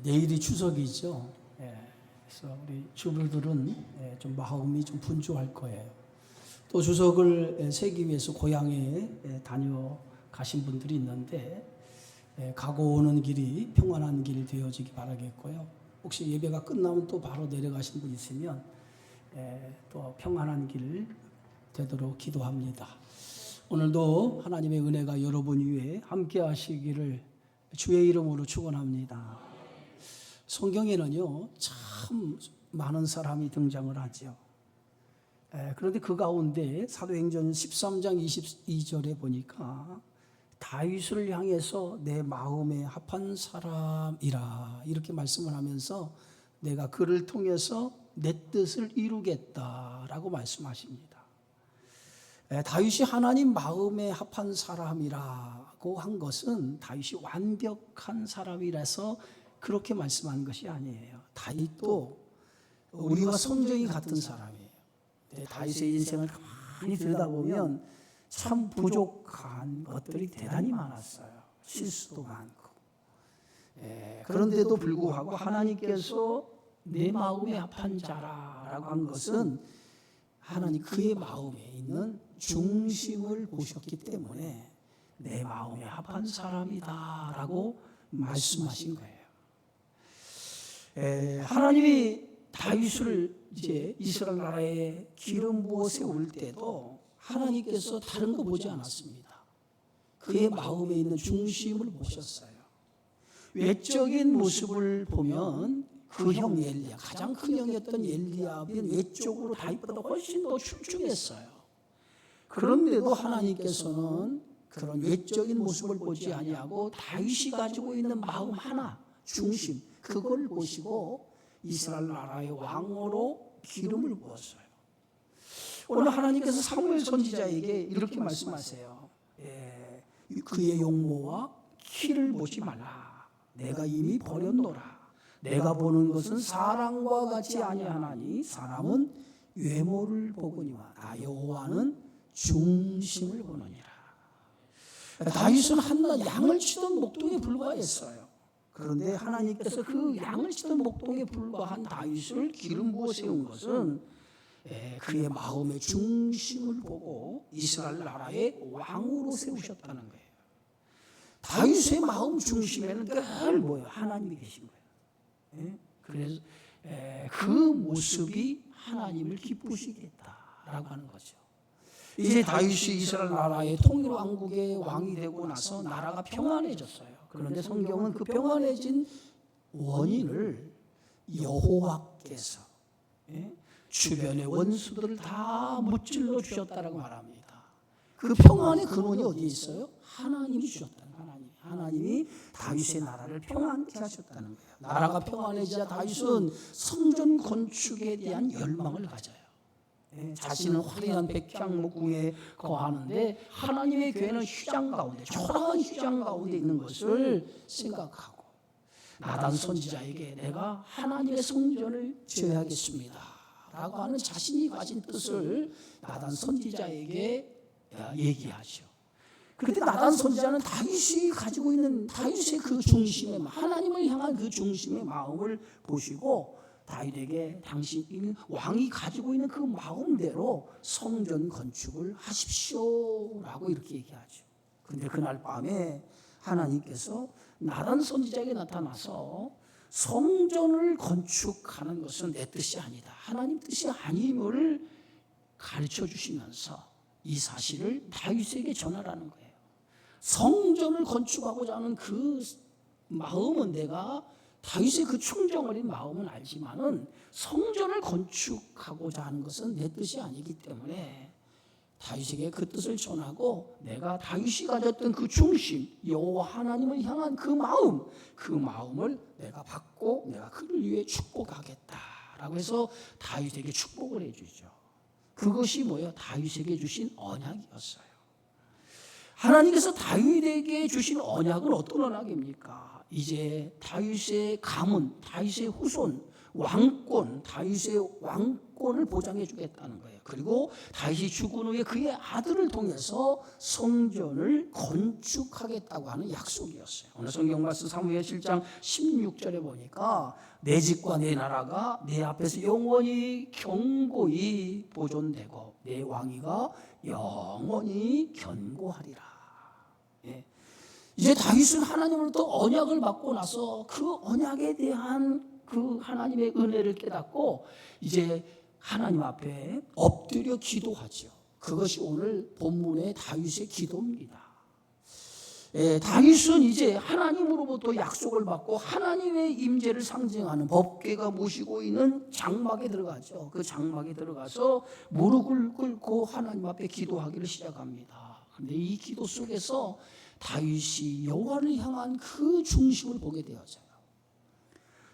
내일이 추석이죠. 그래서 우리 주부들은 좀 마음이 좀 분주할 거예요. 또 추석을 세기 위해서 고향에 다녀가신 분들이 있는데 가고 오는 길이 평안한 길이 되어지기 바라겠고요. 혹시 예배가 끝나면 또 바로 내려가신 분 있으면 또 평안한 길 되도록 기도합니다. 오늘도 하나님의 은혜가 여러분 위에 함께 하시기를 주의 이름으로 축원합니다. 성경에는요 참 많은 사람이 등장을 하죠. 그런데 그 가운데 사도행전 13장 22절에 보니까 다윗을 향해서 내 마음에 합한 사람이라 이렇게 말씀을 하면서 내가 그를 통해서 내 뜻을 이루겠다라고 말씀하십니다. 다윗이 하나님 마음에 합한 사람이라고 한 것은 다윗이 완벽한 사람이라서 그렇게 말씀한 것이 아니에요. 다윗도 우리와 성정이 같은 사람이에요. 다윗의 인생을 가만히 들여다보면 참 부족한 것들이 대단히 많았어요. 실수도 많고. 그런데도 불구하고 하나님께서 내 마음에 합한 자라라고 한 것은 하나님 그의 마음에 있는 중심을 보셨기 때문에 내 마음에 합한 사람이다라고 말씀하신 거예요. 하나님이 다윗을 이제 이스라엘 나라에 기름 부어 세울 때도 하나님께서 다른 거 보지 않았습니다. 그의 마음에 있는 중심을 보셨어요. 외적인 모습을 보면 그 형 엘리야, 가장 큰 형이었던 엘리야는 외적으로 다윗보다 훨씬 더 출중했어요. 그런데도 하나님께서는 그런 외적인 모습을 보지 아니하고 다윗이 가지고 있는 마음 하나, 중심, 그걸 보시고 이스라엘 나라의 왕으로 기름을 부었어요. 오늘 하나님께서 사무엘 선지자에게 이렇게 말씀하세요. 그의 용모와 키를 보지 말라. 내가 이미 버렸노라. 내가 보는 것은 사람과 같이 아니하나니 사람은 외모를 보거니와 나 여호와는 중심을 보느니라. 다윗은 한낱 양을 치던 목동에 불과했어요. 그런데 하나님께서 그 양을 치던 목동에 불과한 다윗을 기름 부어 세운 것은 그의 마음의 중심을 보고 이스라엘 나라의 왕으로 세우셨다는 거예요. 다윗의 마음 중심에는 늘 뭐예요? 하나님이 계신 거예요. 그래서 그 모습이 하나님을 기쁘시겠다라고 하는 거죠. 이제 다윗이 이스라엘 나라의 통일 왕국의 왕이 되고 나서 나라가 평안해졌어요. 그런데 성경은 그 평안해진 원인을 여호와께서 주변의 원수들을 다 무찔러 주셨다라고 말합니다. 그 평안의 근원이 어디에 있어요? 하나님이 주셨다는 거예요. 하나님이 다윗의 나라를 평안케 하셨다는 거예요. 나라가 평안해지자 다윗은 성전 건축에 대한 열망을 가져요. 자신은 화려한 백향목궁에 거하는데 하나님의 교회는 휘장 가운데, 초라한 휘장 가운데 있는 것을 생각하고 나단 선지자에게 내가 하나님의 성전을 지어야겠습니다 라고 하는 자신이 가진 뜻을 나단 선지자에게 얘기하죠. 그런데 나단 선지자는 다윗이 가지고 있는 다윗의 그 중심의 하나님을 향한 그 중심의 마음을 보시고 다윗에게 당신 왕이 가지고 있는 그 마음대로 성전 건축을 하십시오라고 이렇게 얘기하죠. 그런데 그날 밤에 하나님께서 나단 선지자에게 나타나서 성전을 건축하는 것은 내 뜻이 아니다, 하나님 뜻이 아님을 가르쳐 주시면서 이 사실을 다윗에게 전하라는 거예요. 성전을 건축하고자 하는 그 마음은 내가 다윗의 그 충정어린 마음은 알지만은 성전을 건축하고자 하는 것은 내 뜻이 아니기 때문에 다윗에게 그 뜻을 전하고 내가 다윗이 가졌던 그 중심, 여호와 하나님을 향한 그 마음을 내가 받고 내가 그를 위해 축복하겠다라고 해서 다윗에게 축복을 해주죠. 그것이 뭐예요? 다윗에게 주신 언약이었어요. 하나님께서 다윗에게 주신 언약은 어떤 언약입니까? 이제 다윗의 가문, 다윗의 후손, 왕권, 다윗의 왕권을 보장해 주겠다는 거예요. 그리고 다윗이 죽은 후에 그의 아들을 통해서 성전을 건축하겠다고 하는 약속이었어요. 오늘 성경 말씀 사무엘 7장 16절에 보니까 내 집과 내 나라가 내 앞에서 영원히 견고히 보존되고 내 왕위가 영원히 견고하리라. 예. 이제 다윗은 하나님으로부터 언약을 받고 나서 그 언약에 대한 그 하나님의 은혜를 깨닫고 이제 하나님 앞에 엎드려 기도하죠. 그것이 오늘 본문의 다윗의 기도입니다. 다윗은 이제 하나님으로부터 약속을 받고 하나님의 임재를 상징하는 법궤가 모시고 있는 장막에 들어가죠. 그 장막에 들어가서 무릎을 꿇고 하나님 앞에 기도하기를 시작합니다. 그런데 이 기도 속에서 다윗이 여호와를 향한 그 중심을 보게 되어져요.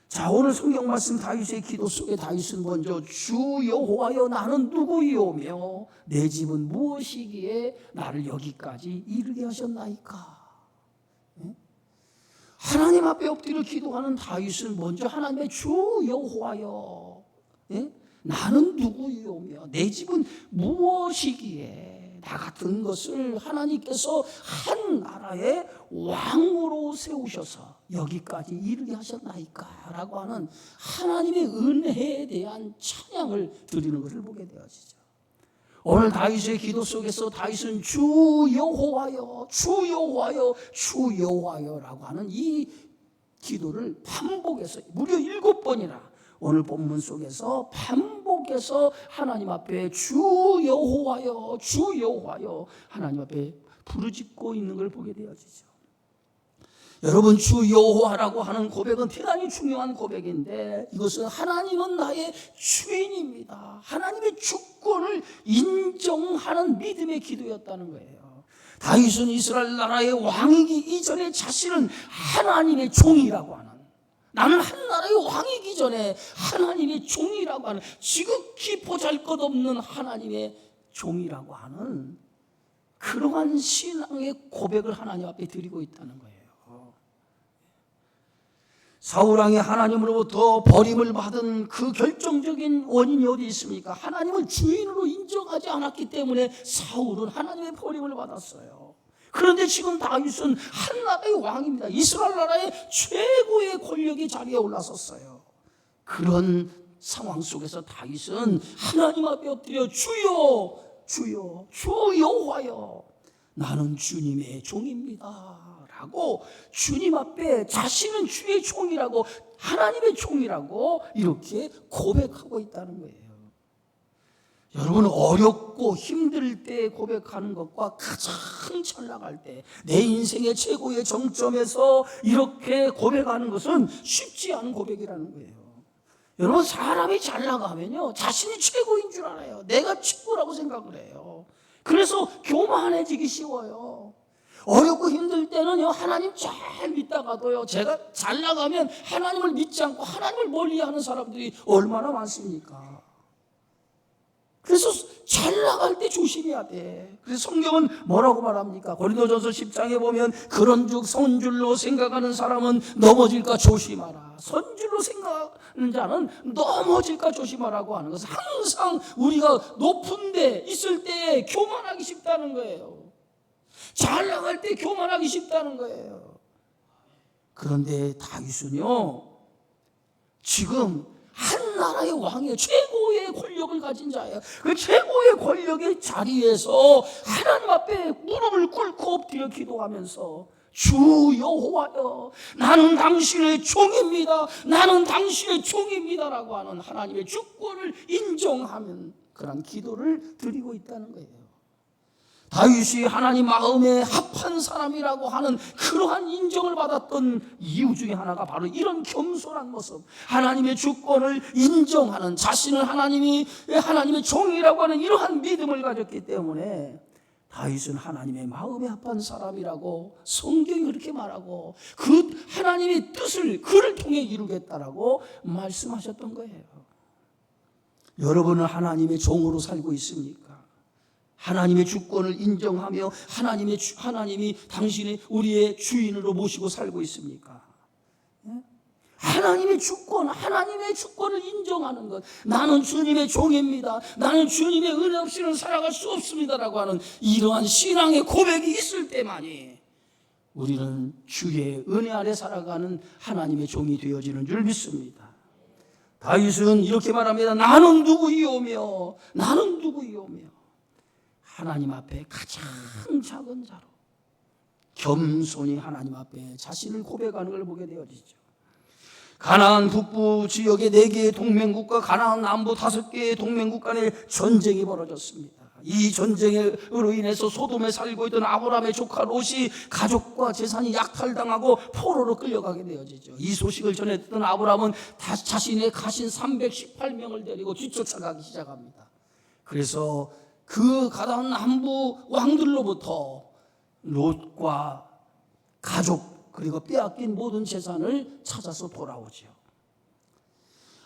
자, 오늘 성경 말씀 다윗의 기도 속에 다윗은 먼저 주 여호와여 나는 누구이오며 내 집은 무엇이기에 나를 여기까지 이르게 하셨나이까. 하나님 앞에 엎드려 기도하는 다윗은 먼저 하나님의 주 여호와여 나는 누구이오며 내 집은 무엇이기에 나 같은 것을 하나님께서 한 나라의 왕으로 세우셔서 여기까지 이르게 하셨나이까 라고 하는 하나님의 은혜에 대한 찬양을 드리는 것을 보게 되어지죠. 오늘 다윗의 기도 속에서 다윗은 주 여호와여 주 여호와여 주 여호와여라고 하는 이 기도를 반복해서 무려 7번이나 오늘 본문 속에서 반복해서 하나님 앞에 주 여호와여 주 여호와여 하나님 앞에 부르짖고 있는 걸 보게 되어지죠. 여러분, 주 여호와라고 하는 고백은 대단히 중요한 고백인데 이것은 하나님은 나의 주인입니다. 하나님의 주권을 인정하는 믿음의 기도였다는 거예요. 다윗은 이스라엘 나라의 왕이기 이전에 자신은 하나님의 종이라고 하는, 나는 한 나라의 왕이기 전에 하나님의 종이라고 하는, 지극히 보잘것없는 하나님의 종이라고 하는 그러한 신앙의 고백을 하나님 앞에 드리고 있다는 거예요. 사울왕이 하나님으로부터 버림을 받은 그 결정적인 원인이 어디 있습니까? 하나님을 주인으로 인정하지 않았기 때문에 사울은 하나님의 버림을 받았어요. 그런데 지금 다윗은 한 나라의 왕입니다. 이스라엘 나라의 최고의 권력의 자리에 올라섰어요. 그런 상황 속에서 다윗은 하나님 앞에 엎드려 주여 주여 주 여호와여 나는 주님의 종입니다 라고 주님 앞에 자신은 주의 종이라고, 하나님의 종이라고 이렇게 고백하고 있다는 거예요. 여러분, 어렵고 힘들 때 고백하는 것과 가장 잘 나갈 때 내 인생의 최고의 정점에서 이렇게 고백하는 것은 쉽지 않은 고백이라는 거예요. 여러분, 사람이 잘 나가면요 자신이 최고인 줄 알아요. 내가 최고라고 생각을 해요. 그래서 교만해지기 쉬워요. 어렵고 힘들 때는요 하나님 잘 믿다가도요 제가 잘 나가면 하나님을 믿지 않고 하나님을 멀리하는 사람들이 얼마나 많습니까? 그래서 잘 나갈 때 조심해야 돼. 그래서 성경은 뭐라고 말합니까? 고린도전서 10장에 보면 그런즉 선줄로 생각하는 사람은 넘어질까 조심하라. 선줄로 생각하는 자는 넘어질까 조심하라고 하는 것은 항상 우리가 높은 데 있을 때 교만하기 쉽다는 거예요. 잘 나갈 때 교만하기 쉽다는 거예요. 그런데 다윗은요 지금 한 나라의 왕이에요. 최고의 권력을 가진 자예요. 그 최고의 권력의 자리에서 하나님 앞에 무릎을 꿇고 엎드려 기도하면서 주 여호와여 나는 당신의 종입니다. 나는 당신의 종입니다라고 하는 하나님의 주권을 인정하는 그런 기도를 드리고 있다는 거예요. 다윗이 하나님 마음에 합한 사람이라고 하는 그러한 인정을 받았던 이유 중에 하나가 바로 이런 겸손한 모습, 하나님의 주권을 인정하는, 자신을 하나님의 종이라고 하는 이러한 믿음을 가졌기 때문에 다윗은 하나님의 마음에 합한 사람이라고 성경이 그렇게 말하고 그 하나님의 뜻을 그를 통해 이루겠다라고 말씀하셨던 거예요. 여러분은 하나님의 종으로 살고 있습니까? 하나님의 주권을 인정하며 하나님이 당신이 우리의 주인으로 모시고 살고 있습니까? 한 하나님의 주권을 인정하는 것. 나는 주님의 종입니다. 나는 주님의 은혜 없이는 살아갈 수 없습니다라고 하는 이러한 신앙의 고백이 있을 때만이 우리는 주의 은혜 아래 살아가는 하나님의 종이 되어지는 줄 믿습니다. 다윗은 이렇게 말합니다. 나는 누구이오며 하나님 앞에 가장 작은 자로 겸손히 하나님 앞에 자신을 고백하는 걸 보게 되어지죠. 가나안 북부 지역의 4개의 동맹국과 가나안 남부 5개의 동맹국 간의 전쟁이 벌어졌습니다. 이 전쟁으로 인해서 소돔에 살고 있던 아브라함의 조카 롯이 가족과 재산이 약탈당하고 포로로 끌려가게 되어지죠. 이 소식을 전해 듣던 아브라함은 자신의 가신 318명을 데리고 뒤쫓아가기 시작합니다. 그래서 그 가나안 남부 왕들로부터 롯과 가족 그리고 빼앗긴 모든 재산을 찾아서 돌아오죠.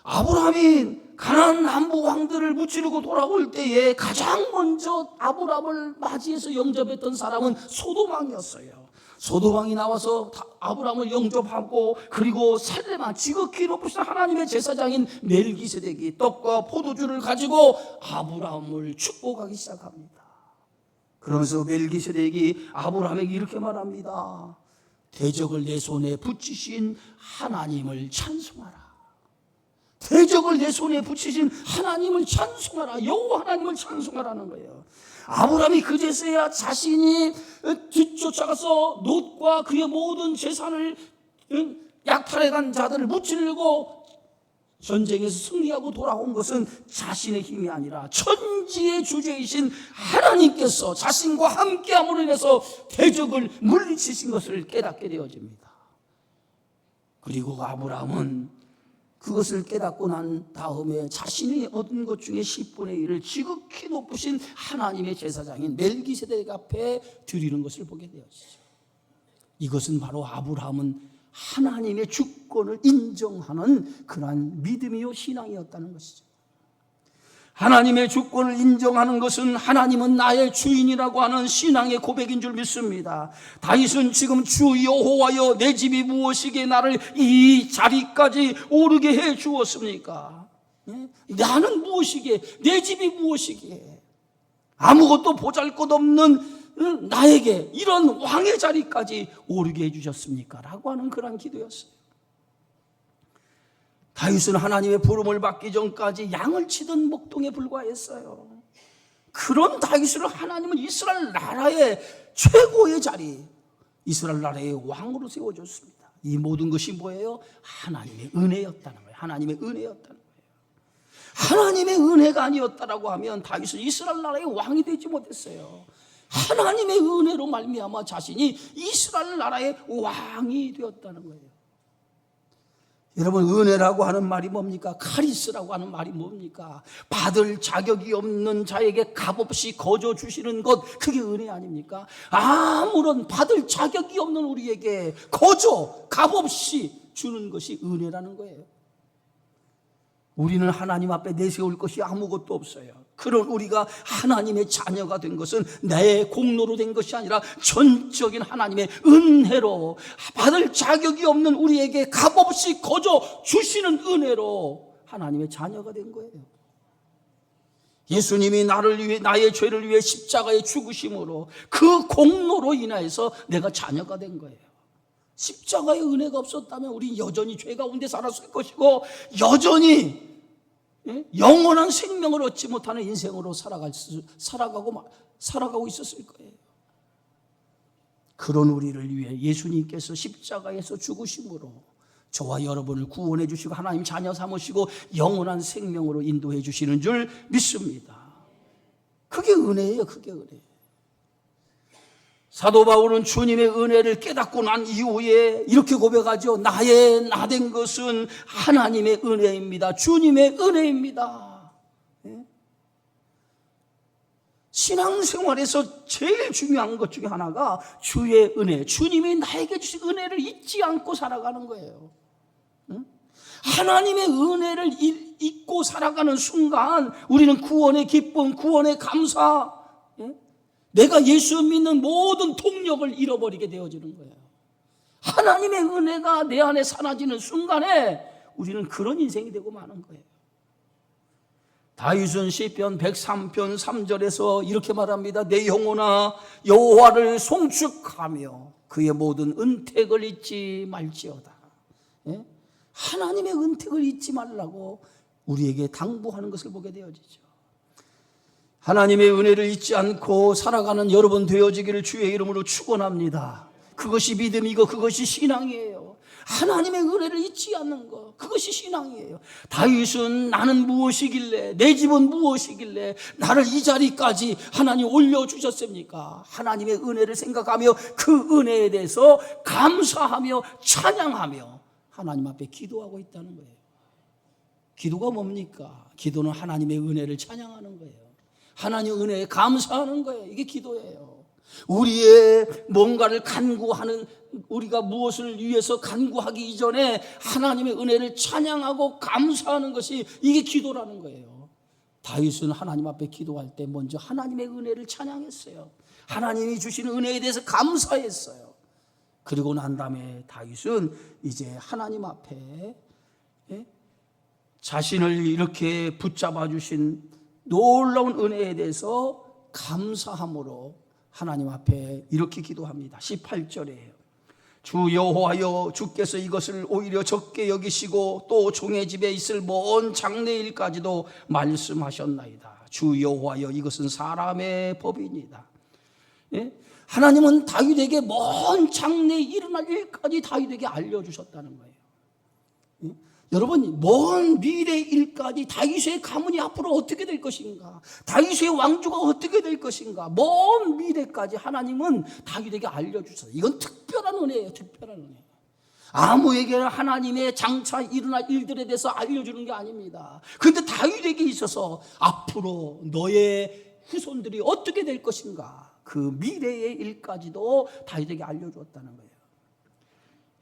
아브라함이 가나안 남부 왕들을 무찌르고 돌아올 때에 가장 먼저 아브라함을 맞이해서 영접했던 사람은 소돔 왕이었어요. 소돔 왕이 나와서 아브라함을 영접하고 그리고 살레만 지극히 높으신 하나님의 제사장인 멜기세덱이 떡과 포도주를 가지고 아브라함을 축복하기 시작합니다. 그러면서 멜기세덱이 아브라함에게 이렇게 말합니다. 대적을 내 손에 붙이신 하나님을 찬송하라. 대적을 내 손에 붙이신 하나님을 찬송하라. 여호와 하나님을 찬송하라는 거예요. 아브라함이 그제서야 자신이 뒤쫓아가서 롯과 그의 모든 재산을 약탈해간 자들을 무찌르고 전쟁에서 승리하고 돌아온 것은 자신의 힘이 아니라 천지의 주제이신 하나님께서 자신과 함께함으로 인해서 대적을 물리치신 것을 깨닫게 되어집니다. 그리고 아브라함은 그것을 깨닫고 난 다음에 자신이 얻은 것 중에 10분의 1을 지극히 높으신 하나님의 제사장인 멜기세덱 앞에 드리는 것을 보게 되었죠. 이것은 바로 아브라함은 하나님의 주권을 인정하는 그러한 믿음이요 신앙이었다는 것이죠. 하나님의 주권을 인정하는 것은 하나님은 나의 주인이라고 하는 신앙의 고백인 줄 믿습니다. 다윗은 지금 주 여호와여 내 집이 무엇이기에 나를 이 자리까지 오르게 해 주었습니까? 나는 무엇이기에 내 집이 무엇이기에 아무것도 보잘것없는 나에게 이런 왕의 자리까지 오르게 해주셨습니까? 라고 하는 그런 기도였어요. 다윗은 하나님의 부름을 받기 전까지 양을 치던 목동에 불과했어요. 그런 다윗을 하나님은 이스라엘 나라의 최고의 자리, 이스라엘 나라의 왕으로 세워줬습니다. 이 모든 것이 뭐예요? 하나님의 은혜였다는 거예요. 하나님의 은혜였다는 거예요. 하나님의 은혜가 아니었다라고 하면 다윗은 이스라엘 나라의 왕이 되지 못했어요. 하나님의 은혜로 말미암아 자신이 이스라엘 나라의 왕이 되었다는 거예요. 여러분, 은혜라고 하는 말이 뭡니까? 카리스라고 하는 말이 뭡니까? 받을 자격이 없는 자에게 값없이 거저 주시는 것, 그게 은혜 아닙니까? 아무런 받을 자격이 없는 우리에게 거저 값없이 주는 것이 은혜라는 거예요. 우리는 하나님 앞에 내세울 것이 아무것도 없어요. 그런 우리가 하나님의 자녀가 된 것은 내 공로로 된 것이 아니라 전적인 하나님의 은혜로, 받을 자격이 없는 우리에게 값없이 거저 주시는 은혜로 하나님의 자녀가 된 거예요. 예수님이 나를 위해, 나의 죄를 위해 십자가에 죽으심으로 그 공로로 인하여서 내가 자녀가 된 거예요. 십자가의 은혜가 없었다면 우리 여전히 죄 가운데 살았을 것이고 여전히 영원한 생명을 얻지 못하는 인생으로 살아가고 있었을 거예요. 그런 우리를 위해 예수님께서 십자가에서 죽으심으로 저와 여러분을 구원해 주시고 하나님 자녀 삼으시고 영원한 생명으로 인도해 주시는 줄 믿습니다. 그게 은혜예요. 그게 은혜예요. 사도 바울은 주님의 은혜를 깨닫고 난 이후에 이렇게 고백하죠. 나의 나 된 것은 하나님의 은혜입니다. 주님의 은혜입니다. 신앙생활에서 제일 중요한 것 중에 하나가 주의 은혜, 주님이 나에게 주신 은혜를 잊지 않고 살아가는 거예요. 하나님의 은혜를 잊고 살아가는 순간 우리는 구원의 기쁨, 구원의 감사, 내가 예수 믿는 모든 동력을 잃어버리게 되어지는 거예요. 하나님의 은혜가 내 안에 사라지는 순간에 우리는 그런 인생이 되고 마는 거예요. 다윗은 시편 103편 3절에서 이렇게 말합니다. 내 영혼아 여호와를 송축하며 그의 모든 은택을 잊지 말지어다. 예? 하나님의 은택을 잊지 말라고 우리에게 당부하는 것을 보게 되어지죠. 하나님의 은혜를 잊지 않고 살아가는 여러분 되어지기를 주의 이름으로 축원합니다. 그것이 믿음이고 그것이 신앙이에요. 하나님의 은혜를 잊지 않는 것, 그것이 신앙이에요. 다윗은 나는 무엇이길래, 내 집은 무엇이길래 나를 이 자리까지 하나님 올려주셨습니까? 하나님의 은혜를 생각하며 그 은혜에 대해서 감사하며 찬양하며 하나님 앞에 기도하고 있다는 거예요. 기도가 뭡니까? 기도는 하나님의 은혜를 찬양하는 거예요. 하나님의 은혜에 감사하는 거예요. 이게 기도예요. 우리의 뭔가를 간구하는, 우리가 무엇을 위해서 간구하기 이전에 하나님의 은혜를 찬양하고 감사하는 것이 이게 기도라는 거예요. 다윗은 하나님 앞에 기도할 때 먼저 하나님의 은혜를 찬양했어요. 하나님이 주신 은혜에 대해서 감사했어요. 그리고 난 다음에 다윗은 이제 하나님 앞에 자신을 이렇게 붙잡아 주신 놀라운 은혜에 대해서 감사함으로 하나님 앞에 이렇게 기도합니다. 18절에 주 여호와여 주께서 이것을 오히려 적게 여기시고 또 종의 집에 있을 먼 장래일까지도 말씀하셨나이다. 주 여호와여 이것은 사람의 법이니이다. 예? 하나님은 다윗에게 먼 장래에 일어날 일까지 다윗에게 알려주셨다는 거예요. 예? 여러분, 먼 미래 일까지 다윗의 가문이 앞으로 어떻게 될 것인가, 다윗의 왕조가 어떻게 될 것인가, 먼 미래까지 하나님은 다윗에게 알려주셨어요. 이건 특별한 은혜예요. 특별한 은혜. 아무에게나 하나님의 장차 일어날 일들에 대해서 알려주는 게 아닙니다. 그런데 다윗에게 있어서 앞으로 너의 후손들이 어떻게 될 것인가, 그 미래의 일까지도 다윗에게 알려주었다는 거예요.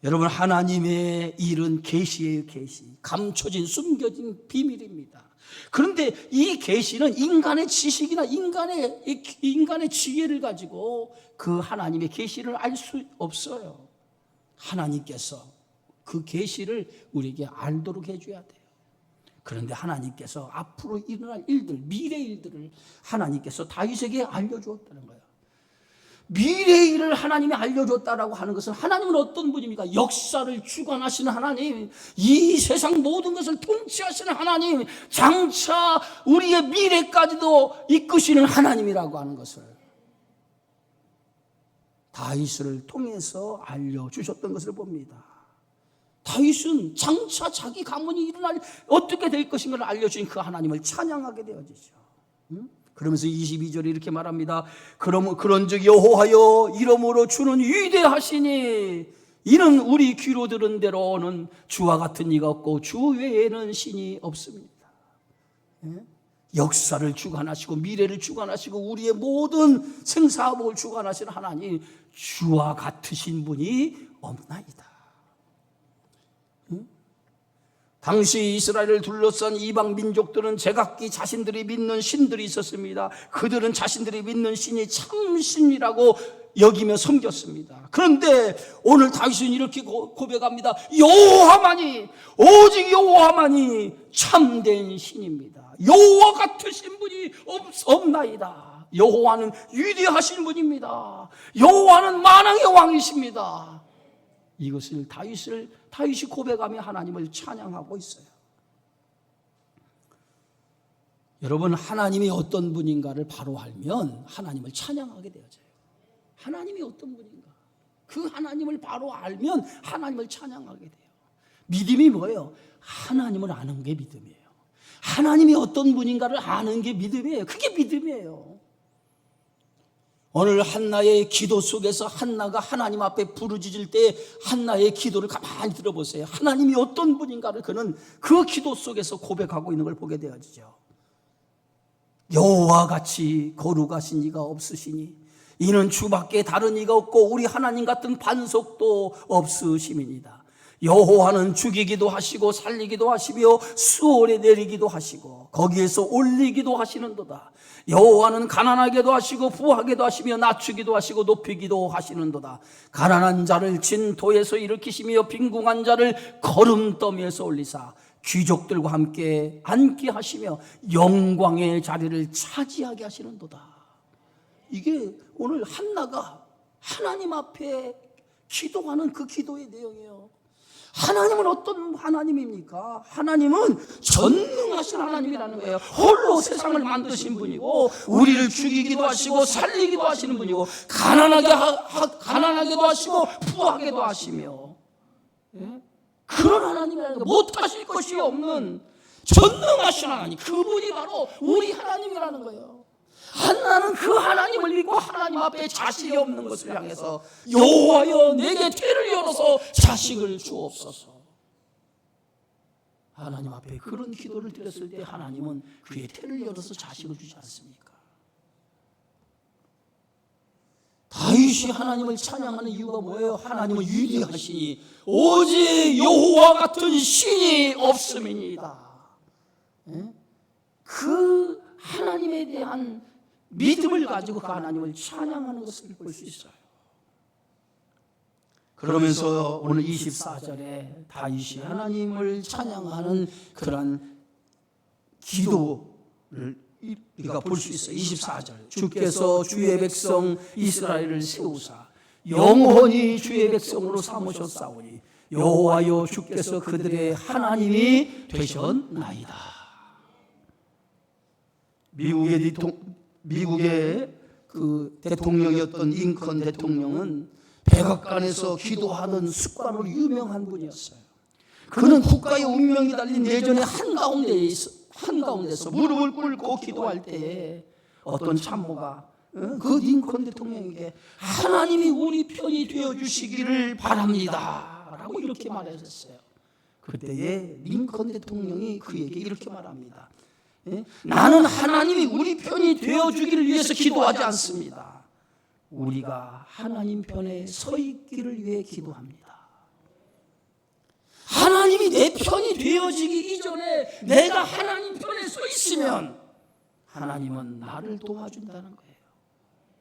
여러분, 하나님의 일은 계시예요. 계시. 감춰진 숨겨진 비밀입니다. 그런데 이 계시는 인간의 지식이나 인간의 지혜를 가지고 그 하나님의 계시를 알 수 없어요. 하나님께서 그 계시를 우리에게 알도록 해줘야 돼요. 그런데 하나님께서 앞으로 일어날 일들, 미래 일들을 하나님께서 다윗에게 알려주었다는 거예요. 미래의 일을 하나님이 알려줬다라고 하는 것은, 하나님은 어떤 분입니까? 역사를 주관하시는 하나님, 이 세상 모든 것을 통치하시는 하나님, 장차 우리의 미래까지도 이끄시는 하나님이라고 하는 것을 다윗을 통해서 알려주셨던 것을 봅니다. 다윗은 장차 자기 가문이 일어날 어떻게 될 것인가를 알려주신 그 하나님을 찬양하게 되어지죠. 그러면서 22절에 이렇게 말합니다. 그런즉 여호와여 이러므로 주는 위대하시니 이는 우리 귀로 들은 대로는 주와 같은 이가 없고 주 외에는 신이 없습니다. 역사를 주관하시고 미래를 주관하시고 우리의 모든 생사복을 주관하시는 하나님, 주와 같으신 분이 없나이다. 당시 이스라엘을 둘러싼 이방 민족들은 제각기 자신들이 믿는 신들이 있었습니다. 그들은 자신들이 믿는 신이 참신이라고 여기며 섬겼습니다. 그런데 오늘 다윗은 이렇게 고백합니다. 여호와만이, 오직 여호와만이 참된 신입니다. 여호와 같으신 분이 없나이다. 여호와는 위대하신 분입니다. 여호와는 만왕의 왕이십니다. 이것을 다윗이 고백하며 하나님을 찬양하고 있어요. 여러분, 하나님이 어떤 분인가를 바로 알면 하나님을 찬양하게 되어져요. 하나님이 어떤 분인가, 그 하나님을 바로 알면 하나님을 찬양하게 돼요. 믿음이 뭐예요? 하나님을 아는 게 믿음이에요. 하나님이 어떤 분인가를 아는 게 믿음이에요. 그게 믿음이에요. 오늘 한나의 기도 속에서 한나가 하나님 앞에 부르짖을 때 한나의 기도를 가만히 들어보세요. 하나님이 어떤 분인가를 그는 그 기도 속에서 고백하고 있는 걸 보게 되어지죠. 여호와 같이 거룩하신 이가 없으시니 이는 주밖에 다른 이가 없고 우리 하나님 같은 반석도 없으심이니이다. 여호와는 죽이기도 하시고 살리기도 하시며 수월에 내리기도 하시고 거기에서 올리기도 하시는도다. 여호와는 가난하게도 하시고 부하게도 하시며 낮추기도 하시고 높이기도 하시는도다. 가난한 자를 진토에서 일으키시며 빈궁한 자를 거름더미에서 올리사 귀족들과 함께 앉게 하시며 영광의 자리를 차지하게 하시는도다. 이게 오늘 한나가 하나님 앞에 기도하는 그 기도의 내용이에요. 하나님은 어떤 하나님입니까? 하나님은 전능하신 하나님이라는 거예요. 홀로 세상을 만드신 분이고 우리를 죽이기도 하시고 살리기도 하시는 분이고 가난하게도 하시고 부하게도 하시며, 그런 하나님이라는 거예요. 못하실 것이 없는 전능하신 하나님, 그분이 바로 우리 하나님이라는 거예요. 한나는 그 하나님을 믿고 하나님 앞에 자식이 없는 것을 향해서 여호와여 내게 태를 열어서 자식을 주옵소서. 하나님 앞에 그런 기도를 드렸을 때 하나님은 그의 태를 열어서 자식을 주지 않습니까? 다윗이 하나님을 찬양하는 이유가 뭐예요? 하나님은 위대하시니 오직 여호와 같은 신이 없음이니이다. 그 하나님에 대한 믿음을 가지고 그 하나님을 찬양하는 것을 볼 수 있어요. 그러면서 오늘 24절에 다윗이 하나님을 찬양하는 그런 기도를 우리가 볼 수 있어요. 24절, 주께서 주의 백성 이스라엘을 세우사 영원히 주의 백성으로 삼으셨사오니 여호와여 주께서 그들의 하나님이 되셨나이다. 미국의 그 대통령이었던 링컨 대통령은 백악관에서 기도하던 습관으로 유명한 분이었어요. 그는 국가의 운명이 달린 내전의 한가운데서 무릎을 꿇고 기도할 때에 어떤 참모가 그 링컨 대통령에게 하나님이 우리 편이 되어주시기를 바랍니다 라고 이렇게 말했었어요. 그때에 링컨 대통령이 그에게 이렇게 말합니다. 나는 하나님이 우리 편이 되어주기를 위해서 기도하지 않습니다. 우리가 하나님 편에 서 있기를 위해 기도합니다. 하나님이 내 편이 되어지기 이전에 내가 하나님 편에 서 있으면 하나님은 나를 도와준다는 거예요.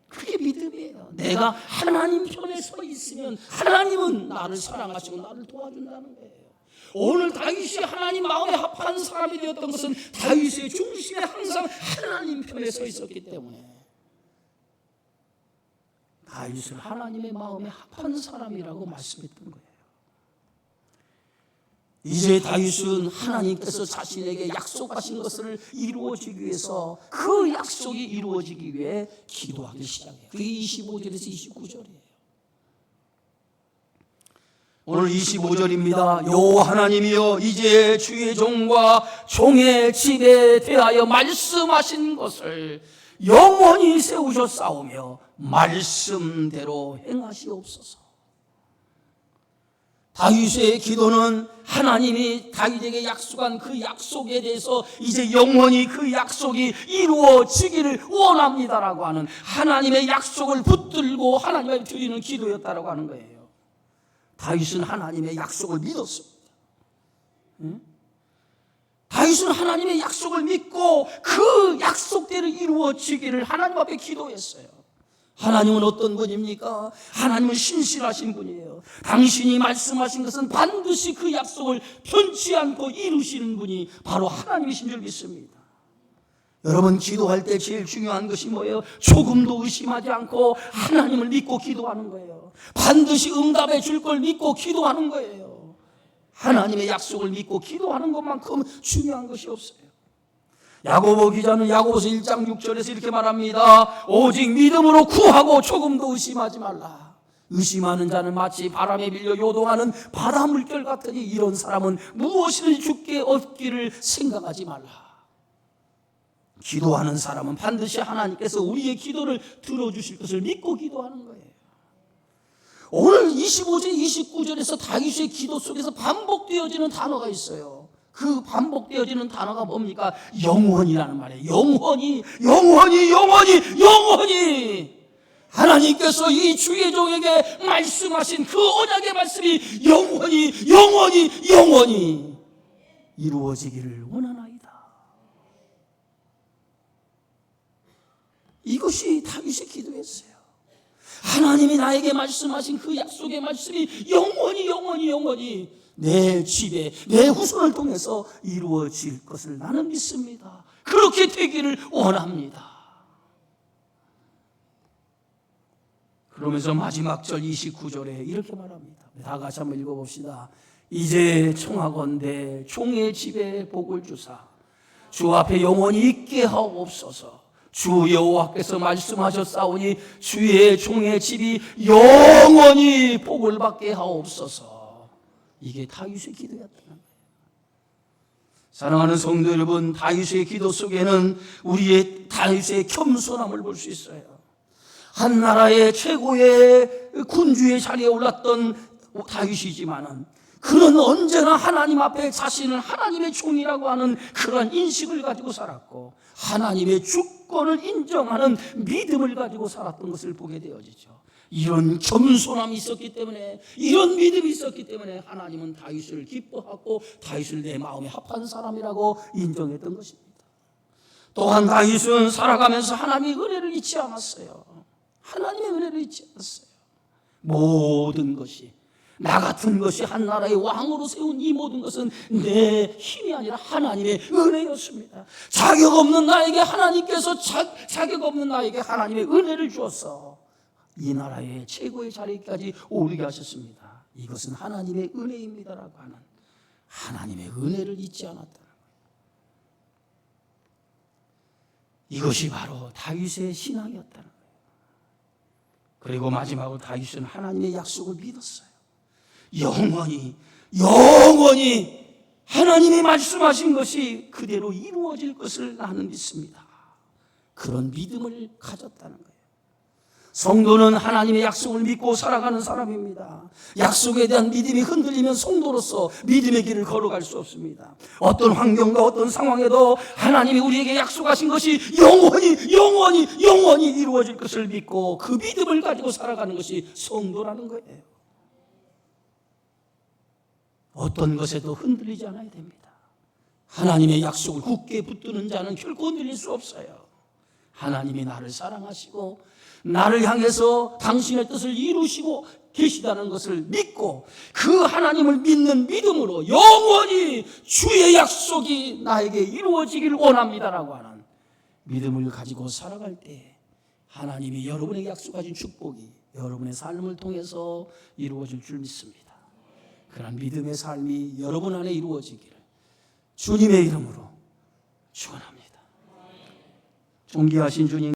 그게 믿음이에요. 내가 하나님 편에 서 있으면 하나님은 나를 사랑하시고 나를 도와준다는 거예요. 오늘 다윗이 하나님 마음에 합한 사람이 되었던 것은 다윗의 중심에 항상 하나님 편에 서 있었기 때문에 다윗을 하나님의 마음에 합한 사람이라고 말씀했던 거예요. 이제 다윗은 하나님께서 자신에게 약속하신 것을 이루어지기 위해서 그 약속이 이루어지기 위해 기도하기 시작해요. 그게 25절에서 29절이에요. 오늘 25절입니다. 여호와 하나님이여 이제 주의 종과 종의 집에 대하여 말씀하신 것을 영원히 세우셨사오며 말씀대로 행하시옵소서. 다윗의 기도는 하나님이 다윗에게 약속한 그 약속에 대해서 이제 영원히 그 약속이 이루어지기를 원합니다라고 하는 하나님의 약속을 붙들고 하나님께 드리는 기도였다라고 하는 거예요. 다윗은 하나님의 약속을 믿었습니다. 다윗은 하나님의 약속을 믿고 그 약속대로 이루어지기를 하나님 앞에 기도했어요. 하나님은 어떤 분입니까? 하나님은 신실하신 분이에요. 당신이 말씀하신 것은 반드시 그 약속을 편치 않고 이루시는 분이 바로 하나님이신 줄 믿습니다. 여러분 기도할 때 제일 중요한 것이 뭐예요? 조금도 의심하지 않고 하나님을 믿고 기도하는 거예요. 반드시 응답해 줄 걸 믿고 기도하는 거예요. 하나님의 약속을 믿고 기도하는 것만큼 중요한 것이 없어요. 야고보 기자는 야고보서 1장 6절에서 이렇게 말합니다. 오직 믿음으로 구하고 조금도 의심하지 말라. 의심하는 자는 마치 바람에 밀려 요동하는 바다 물결 같으니 이런 사람은 무엇이든지 주께 얻기를 생각하지 말라. 기도하는 사람은 반드시 하나님께서 우리의 기도를 들어주실 것을 믿고 기도하는 거예요. 오늘 25절, 29절에서 다윗의 기도 속에서 반복되어지는 단어가 있어요. 그 반복되어지는 단어가 뭡니까? 영원이라는 말이에요. 영원히, 영원히, 영원히, 영원히 하나님께서 이 주의 종에게 말씀하신 그 언약의 말씀이 영원히 이루어지기를 원하나이다. 이것이 다윗의 기도였어요. 하나님이 나에게 말씀하신 그 약속의 말씀이 영원히 내 집에, 내 후손을 통해서 이루어질 것을 나는 믿습니다. 그렇게 되기를 원합니다. 그러면서 마지막 절 29절에 이렇게 말합니다. 다 같이 한번 읽어봅시다. 이제 청하건대 종의 집에 복을 주사 주 앞에 영원히 있게 하옵소서. 주 여호와께서 말씀하셨사오니 주의 종의 집이 영원히 복을 받게 하옵소서. 이게 다윗의 기도였다는 거예요. 사랑하는 성도 여러분, 다윗의 기도 속에는 우리의 다윗의 겸손함을 볼 수 있어요. 한 나라의 최고의 군주의 자리에 올랐던 다윗이지만은 그는 언제나 하나님 앞에 자신을 하나님의 종이라고 하는 그러한 인식을 가지고 살았고 하나님의 주권을 인정하는 믿음을 가지고 살았던 것을 보게 되어지죠. 이런 겸손함이 있었기 때문에, 이런 믿음이 있었기 때문에 하나님은 다윗을 기뻐하고 다윗을 내 마음에 합한 사람이라고 인정했던 것입니다. 또한 다윗은 살아가면서 하나님의 은혜를 잊지 않았어요. 하나님의 은혜를 잊지 않았어요. 모든 것이, 나 같은 것이 한 나라의 왕으로 세운 이 모든 것은 내 힘이 아니라 하나님의 은혜였습니다. 자격 없는 나에게 하나님께서 자격 없는 나에게 하나님의 은혜를 주어서 이 나라의 최고의 자리까지 오르게 하셨습니다. 이것은 하나님의 은혜입니다라고 하는 하나님의 은혜를 잊지 않았다는 거예요. 이것이 바로 다윗의 신앙이었다는 거예요. 그리고 마지막으로 다윗은 하나님의 약속을 믿었어요. 영원히 하나님이 말씀하신 것이 그대로 이루어질 것을 나는 믿습니다. 그런 믿음을 가졌다는 거예요. 성도는 하나님의 약속을 믿고 살아가는 사람입니다. 약속에 대한 믿음이 흔들리면 성도로서 믿음의 길을 걸어갈 수 없습니다. 어떤 환경과 어떤 상황에도 하나님이 우리에게 약속하신 것이 영원히 이루어질 것을 믿고 그 믿음을 가지고 살아가는 것이 성도라는 거예요. 어떤 것에도 흔들리지 않아야 됩니다. 하나님의 약속을 굳게 붙드는 자는 결코 흔들릴 수 없어요. 하나님이 나를 사랑하시고 나를 향해서 당신의 뜻을 이루시고 계시다는 것을 믿고 그 하나님을 믿는 믿음으로 영원히 주의 약속이 나에게 이루어지기를 원합니다라고 하는 믿음을 가지고 살아갈 때 하나님이 여러분에게 약속하신 축복이 여러분의 삶을 통해서 이루어질 줄 믿습니다. 그런 믿음의 삶이 여러분 안에 이루어지기를 주님의 이름으로 축원합니다. 존귀하신 주님,